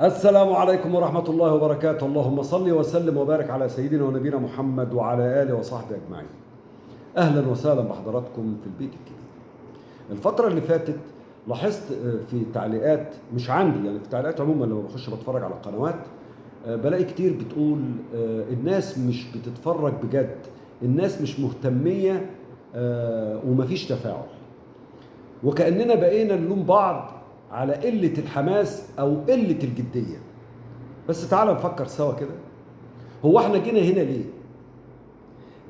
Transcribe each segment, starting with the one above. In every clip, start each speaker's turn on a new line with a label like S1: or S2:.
S1: السلام عليكم ورحمة الله وبركاته. اللهم صل وسلم وبارك على سيدنا ونبينا محمد وعلى آله وصحبه أجمعين. أهلا وسهلا بحضراتكم في البيت الكبير. الفترة اللي فاتت لاحظت في تعليقات، مش عندي يعني، في تعليقات عموما لما بخش بتفرج على القنوات بلاقي كتير بتقول الناس مش بتتفرج بجد، الناس مش مهتمية ومفيش تفاعل، وكأننا بقينا نلوم بعض على قلة الحماس أو قلة الجدية. بس تعالى نفكر سوا كده، هو احنا جينا هنا ليه؟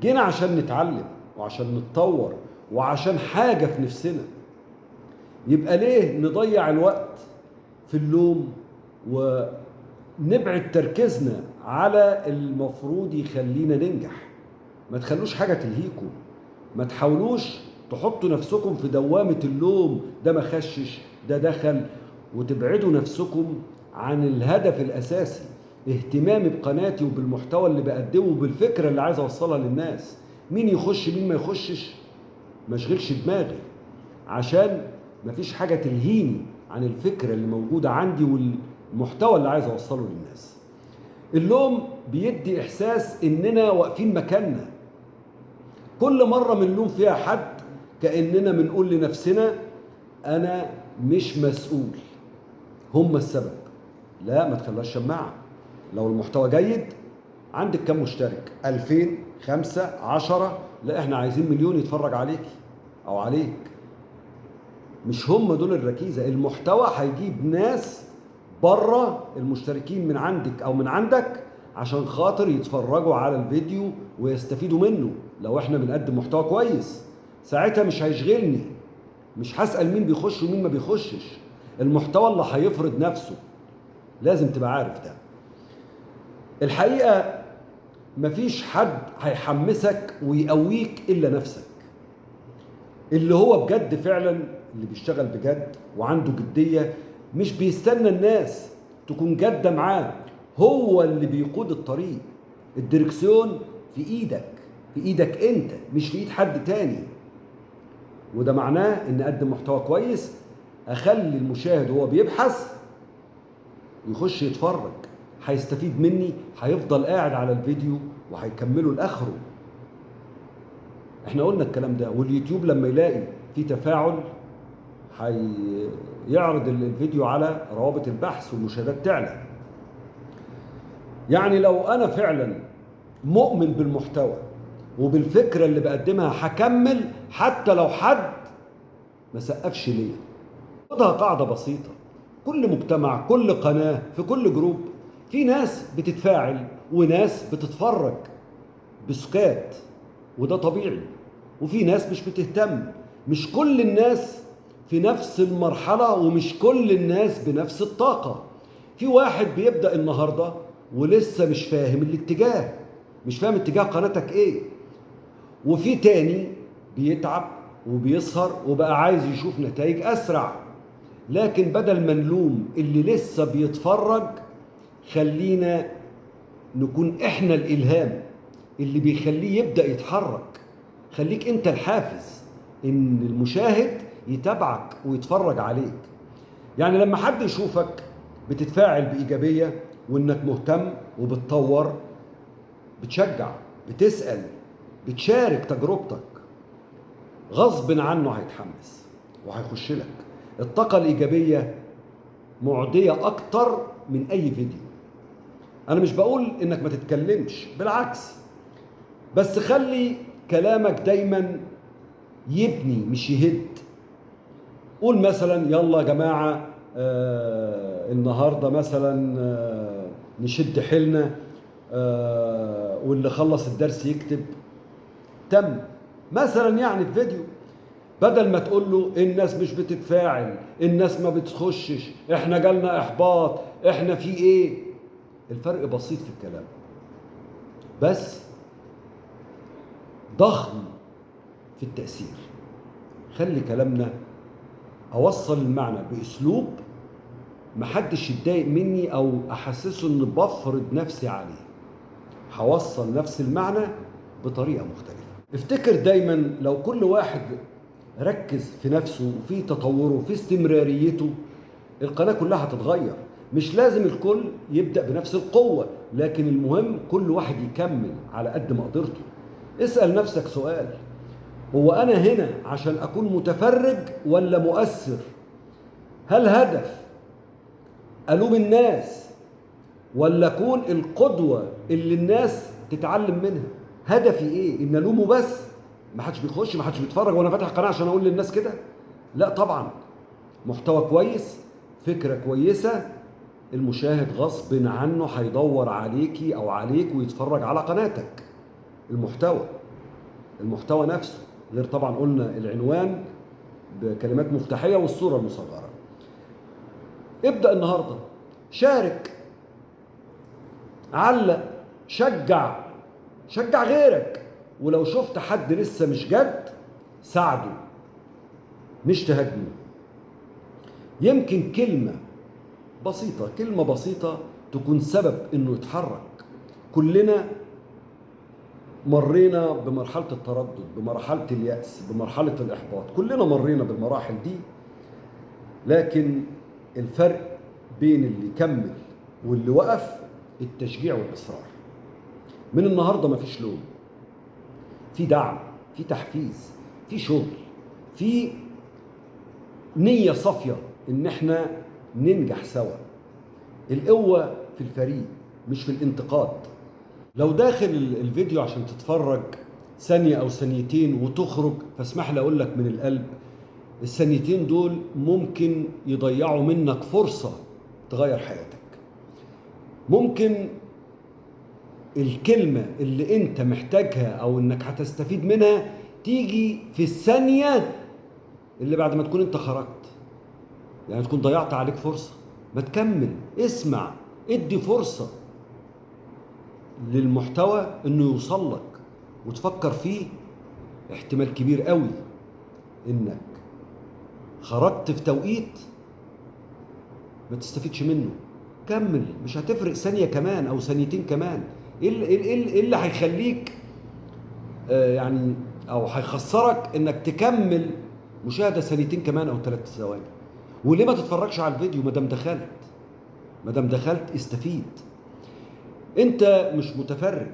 S1: جينا عشان نتعلم وعشان نتطور وعشان حاجة في نفسنا. يبقى ليه نضيع الوقت في اللوم ونبعد تركيزنا على المفروض يخلينا ننجح؟ ما تخلوش حاجة تلهيكم، ما تحاولوش تحطوا نفسكم في دوامة اللوم، ده ما خشش ده دخل، وتبعدوا نفسكم عن الهدف الأساسي، اهتمامي بقناتي وبالمحتوى اللي بقدمه وبالفكرة اللي عايز أوصلها للناس. مين يخش مين ما يخشش ما اشغلش دماغي، عشان مفيش حاجة تلهيني عن الفكرة اللي موجودة عندي والمحتوى اللي عايز أوصله للناس. اللوم بيدي إحساس إننا واقفين مكاننا. كل مرة بنلوم فيها حد كأننا بنقول لنفسنا أنا مش مسؤول، هم السبب. لا، ما تخليهاش شماعة. لو المحتوى جيد، عندك كم مشترك؟ 2000، 5، 10؟ لا، احنا عايزين مليون يتفرج عليك أو عليك. مش هم دول الركيزة. المحتوى هيجيب ناس بره المشتركين من عندك أو من عندك عشان خاطر يتفرجوا على الفيديو ويستفيدوا منه. لو احنا بنقدم محتوى كويس ساعتها مش هيشغلني، مش هسأل مين بيخش ومين ما بيخشش. المحتوى اللي هيفرض نفسه، لازم تبقى عارف ده. الحقيقة مفيش حد هيحمسك ويقويك إلا نفسك، اللي هو بجد فعلا، اللي بيشتغل بجد وعنده جدية، مش بيستنى الناس تكون جادة معاه، هو اللي بيقود الطريق. الدركسيون في ايدك، في ايدك انت، مش في ايد حد تاني. وده معناه ان اقدم محتوى كويس، اخلي المشاهد وهو بيبحث يخش يتفرج، هيستفيد مني، هيفضل قاعد على الفيديو وهيكمله لاخره. احنا قلنا الكلام ده. واليوتيوب لما يلاقي في تفاعل هيعرض الفيديو على روابط البحث والمشاهدات تعلى. يعني لو انا فعلا مؤمن بالمحتوى وبالفكرة اللي بقدمها هكمل حتى لو حد ما سقفش ليا. خدها قاعدة بسيطة، كل مجتمع، كل قناة، في كل جروب في ناس بتتفاعل وناس بتتفرج بسكات، وده طبيعي. وفي ناس مش بتهتم. مش كل الناس في نفس المرحلة ومش كل الناس بنفس الطاقة. في واحد بيبدأ النهاردة ولسه مش فاهم الاتجاه، مش فاهم اتجاه قناتك ايه. وفي تاني بيتعب وبيسهر وبقى عايز يشوف نتائج أسرع. لكن بدل ما نلوم اللي لسه بيتفرج، خلينا نكون احنا الإلهام اللي بيخليه يبدأ يتحرك. خليك انت الحافز ان المشاهد يتابعك ويتفرج عليك. يعني لما حد يشوفك بتتفاعل بإيجابية وانك مهتم وبتطور، بتشجع، بتسأل، بتشارك تجربتك، غصب عنه هيتحمس وهيخش لك. الطاقة الإيجابية معدية أكتر من أي فيديو. أنا مش بقول إنك ما تتكلمش، بالعكس، بس خلي كلامك دايما يبني مش يهد. قول مثلا يلا يا جماعة النهاردة مثلا نشد حيلنا، واللي خلص الدرس يكتب تم مثلا، يعني في فيديو. بدل ما تقول له الناس مش بتتفاعل، الناس ما بتخشش، احنا جالنا احباط، احنا في ايه. الفرق بسيط في الكلام، بس ضخم في التأثير. خلي كلامنا اوصل المعنى باسلوب محدش يتضايق مني او احسسه ان بفرض نفسي عليه. هوصل نفس المعنى بطريقة مختلفة. افتكر دايما لو كل واحد ركز في نفسه وفي تطوره وفي استمراريته، القناة كلها هتتغير. مش لازم الكل يبدأ بنفس القوة، لكن المهم كل واحد يكمل على قد مقدرته. اسأل نفسك سؤال: هو أنا هنا عشان أكون متفرج ولا مؤثر؟ هل هدف ألوم الناس ولا أكون القدوة اللي الناس تتعلم منها؟ هدفي إيه؟ إن ألومه بس؟ ما حدش بيخش، ما حدش بيتفرج وأنا فاتح قناة عشان أقول للناس كده؟ لا طبعا. محتوى كويس، فكرة كويسة، المشاهد غصب عنه هيدور عليكي أو عليك ويتفرج على قناتك. المحتوى نفسه، غير طبعا قلنا العنوان بكلمات مفتاحية والصورة المصغرة. ابدأ النهاردة، شارك، علق، شجع غيرك. ولو شفت حد لسه مش جد، ساعده مش تهاجمه. يمكن كلمة بسيطة تكون سبب انه يتحرك. كلنا مرينا بمرحلة التردد، بمرحلة اليأس، بمرحلة الإحباط، كلنا مرينا بالمراحل دي. لكن الفرق بين اللي كمل واللي وقف التشجيع والإصرار. من النهاردة مفيش لوم، في دعم، في تحفيز، في شغل، في نية صافية ان احنا ننجح سوا. القوة في الفريق مش في الانتقاد. لو داخل الفيديو عشان تتفرج ثانية او ثانيتين وتخرج، فاسمح لي اقول لك من القلب، الثانيتين دول ممكن يضيعوا منك فرصة تغير حياتك. ممكن الكلمة اللي انت محتاجها او انك هتستفيد منها تيجي في الثانية اللي بعد ما تكون انت خرجت، يعني تكون ضيعت عليك فرصة. ما تكمل، اسمع، ادي فرصة للمحتوى انه يوصل لك وتفكر فيه. احتمال كبير قوي انك خرجت في توقيت ما تستفيدش منه. كمل، مش هتفرق ثانية كمان او ثانيتين كمان. ايه اللي هيخليك يعني او هيخسرك انك تكمل مشاهدة ثانيتين كمان او 3 ثواني؟ وليه ما تتفرجش على الفيديو؟ ما دام دخلت استفيد. انت مش متفرج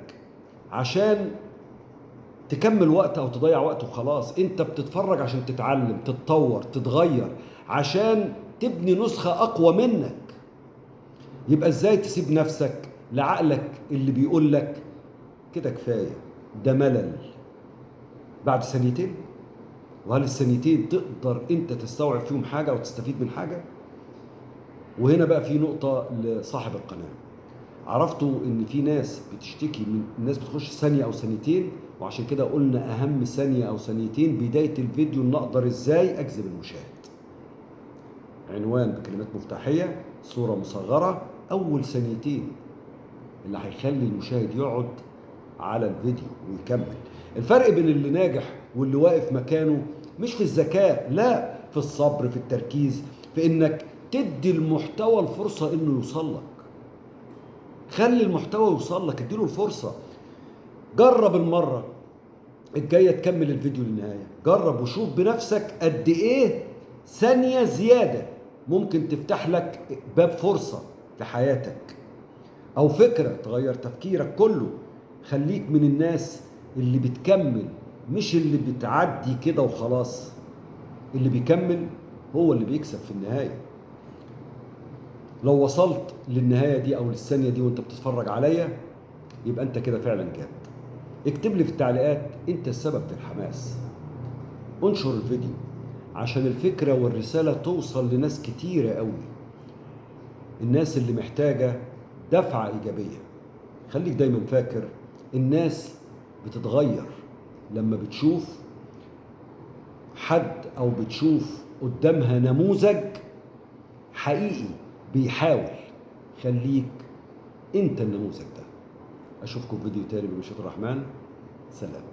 S1: عشان تكمل وقت او تضيع وقت وخلاص. انت بتتفرج عشان تتعلم، تتطور، تتغير، عشان تبني نسخة اقوى منك. يبقى ازاي تسيب نفسك لعقلك اللي بيقول لك كده كفاية، ده ملل، بعد ثانيتين؟ وهل الثانيتين تقدر انت تستوعب فيهم حاجة وتستفيد من حاجة؟ وهنا بقى في نقطة لصاحب القناة. عرفتوا ان في ناس بتشتكي من الناس بتخش ثانية او ثانيتين، وعشان كده قلنا اهم ثانية او ثانيتين بداية الفيديو ان اقدر ازاي اجذب المشاهد. عنوان بكلمات مفتاحية، صورة مصغرة، اول ثانيتين اللي هيخلي المشاهد يقعد على الفيديو ويكمل. الفرق بين اللي ناجح واللي واقف مكانه مش في الذكاء، لا، في الصبر، في التركيز، في انك تدي المحتوى الفرصة انه يوصل لك. خلي المحتوى يوصل لك، اديله الفرصة. جرب المرة الجاية تكمل الفيديو للنهاية، جرب وشوف بنفسك قد ايه ثانية زيادة ممكن تفتح لك باب فرصة في حياتك، او فكرة تغير تفكيرك كله. خليك من الناس اللي بتكمل، مش اللي بتعدي كده وخلاص. اللي بيكمل هو اللي بيكسب في النهاية. لو وصلت للنهاية دي او للثانية دي وانت بتتفرج عليا، يبقى انت كده فعلا جاد. اكتب لي في التعليقات انت السبب في الحماس. انشر الفيديو عشان الفكرة والرسالة توصل لناس كتيرة قوي، الناس اللي محتاجة دفعة إيجابية. خليك دايما فاكر، الناس بتتغير لما بتشوف حد او بتشوف قدامها نموذج حقيقي بيحاول. خليك انت النموذج ده. اشوفكم في فيديو تاني بمشيئة الرحمن. سلام.